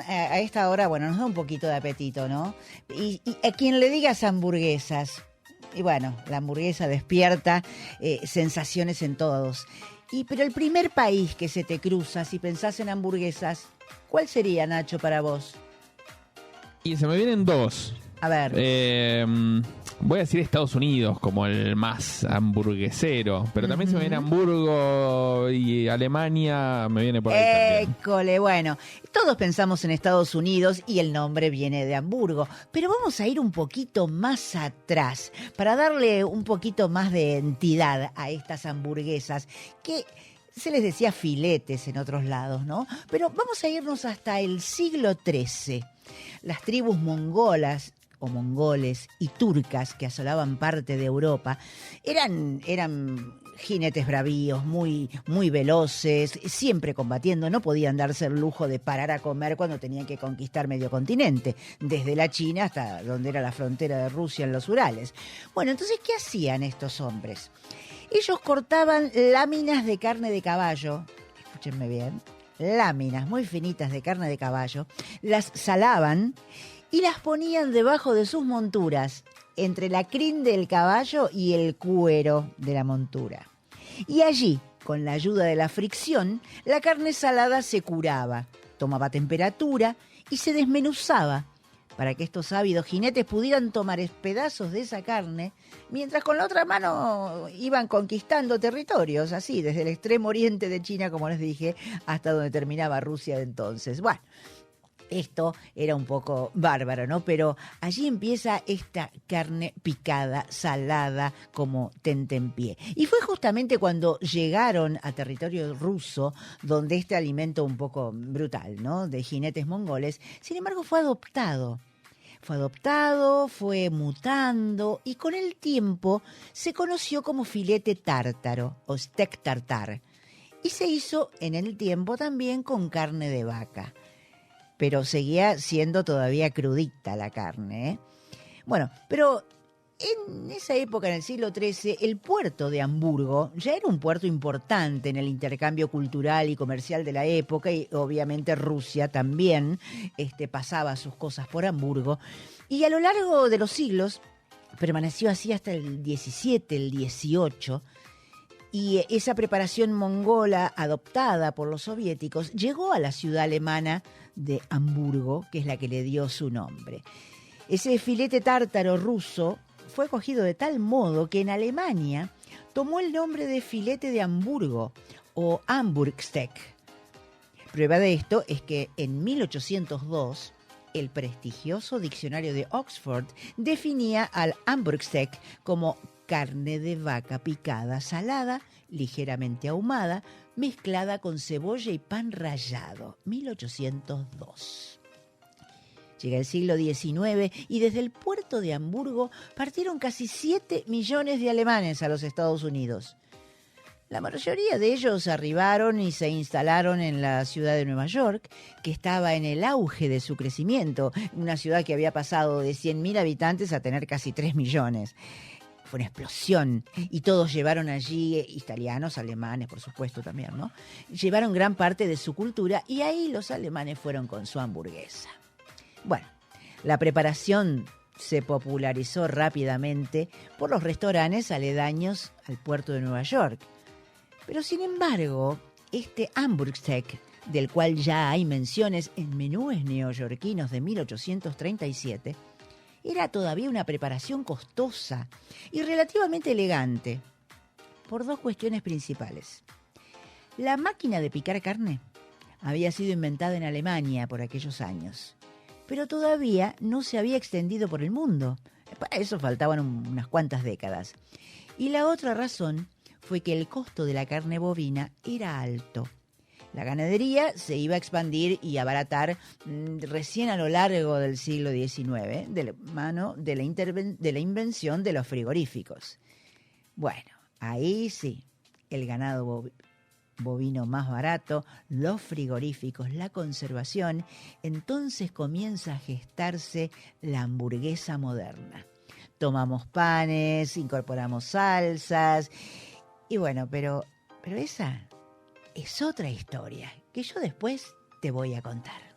a esta hora, bueno, nos da un poquito de apetito, ¿no? Y a quien le digas hamburguesas, y bueno, la hamburguesa despierta sensaciones en todos. Pero el primer país que se te cruza, si pensás en hamburguesas, ¿cuál sería, Nacho, para vos? Y se me vienen dos. A ver. Voy a decir Estados Unidos como el más hamburguesero, pero también se me viene Hamburgo y Alemania, me viene por ahí también. École, bueno, todos pensamos en Estados Unidos y el nombre viene de Hamburgo, pero vamos a ir un poquito más atrás para darle un poquito más de entidad a estas hamburguesas que se les decía filetes en otros lados, ¿no? Pero vamos a irnos hasta el siglo XIII. Las tribus mongolas o mongoles y turcas que asolaban parte de Europa eran jinetes bravíos, muy veloces, siempre combatiendo. No podían darse el lujo de parar a comer cuando tenían que conquistar medio continente, desde la China hasta donde era la frontera de Rusia en los Urales. Bueno, entonces, ¿qué hacían estos hombres? Ellos cortaban láminas de carne de caballo, escúchenme bien, láminas muy finitas de carne de caballo, las salaban y las ponían debajo de sus monturas, entre la crin del caballo y el cuero de la montura. Y allí, con la ayuda de la fricción, la carne salada se curaba, tomaba temperatura y se desmenuzaba, para que estos ávidos jinetes pudieran tomar pedazos de esa carne, mientras con la otra mano iban conquistando territorios, así, desde el extremo oriente de China, como les dije, hasta donde terminaba Rusia de entonces. Bueno, esto era un poco bárbaro, ¿no? Pero allí empieza esta carne picada, salada, como tentempié. Y fue justamente cuando llegaron a territorio ruso, donde este alimento un poco brutal, ¿no?, de jinetes mongoles, sin embargo fue adoptado. Fue mutando y con el tiempo se conoció como filete tártaro o steak tartar. Y se hizo en el tiempo también con carne de vaca. Pero seguía siendo todavía crudita la carne, ¿eh? Bueno, pero en esa época, en el siglo XIII, el puerto de Hamburgo ya era un puerto importante en el intercambio cultural y comercial de la época, y obviamente Rusia también pasaba sus cosas por Hamburgo. Y a lo largo de los siglos permaneció así hasta el XVII, el XVIII, y esa preparación mongola adoptada por los soviéticos llegó a la ciudad alemana de Hamburgo, que es la que le dio su nombre. Ese filete tártaro ruso fue acogido de tal modo que en Alemania tomó el nombre de filete de Hamburgo o Hamburgsteak. Prueba de esto es que en 1802 el prestigioso diccionario de Oxford definía al Hamburgsteak como carne de vaca picada, salada, ligeramente ahumada, mezclada con cebolla y pan rallado. 1802. Llega el siglo XIX y desde el puerto de Hamburgo partieron casi 7 millones de alemanes a los Estados Unidos. La mayoría de ellos arribaron y se instalaron en la ciudad de Nueva York, que estaba en el auge de su crecimiento, una ciudad que había pasado de 100.000 habitantes a tener casi 3 millones. Fue una explosión y todos llevaron allí, italianos, alemanes, por supuesto también, ¿no? Llevaron gran parte de su cultura y ahí los alemanes fueron con su hamburguesa. Bueno, la preparación se popularizó rápidamente por los restaurantes aledaños al puerto de Nueva York. Pero sin embargo, este Hamburgsteak, del cual ya hay menciones en menúes neoyorquinos de 1837, era todavía una preparación costosa y relativamente elegante, por dos cuestiones principales. La máquina de picar carne había sido inventada en Alemania por aquellos años, pero todavía no se había extendido por el mundo. Para eso faltaban unas cuantas décadas. Y la otra razón fue que el costo de la carne bovina era alto. La ganadería se iba a expandir y abaratar recién a lo largo del siglo XIX, de la mano de la invención de los frigoríficos. Bueno, ahí sí, el ganado bovino más barato, los frigoríficos, la conservación, entonces comienza a gestarse la hamburguesa moderna. Tomamos panes, incorporamos salsas, y bueno, pero esa es otra historia que yo después te voy a contar.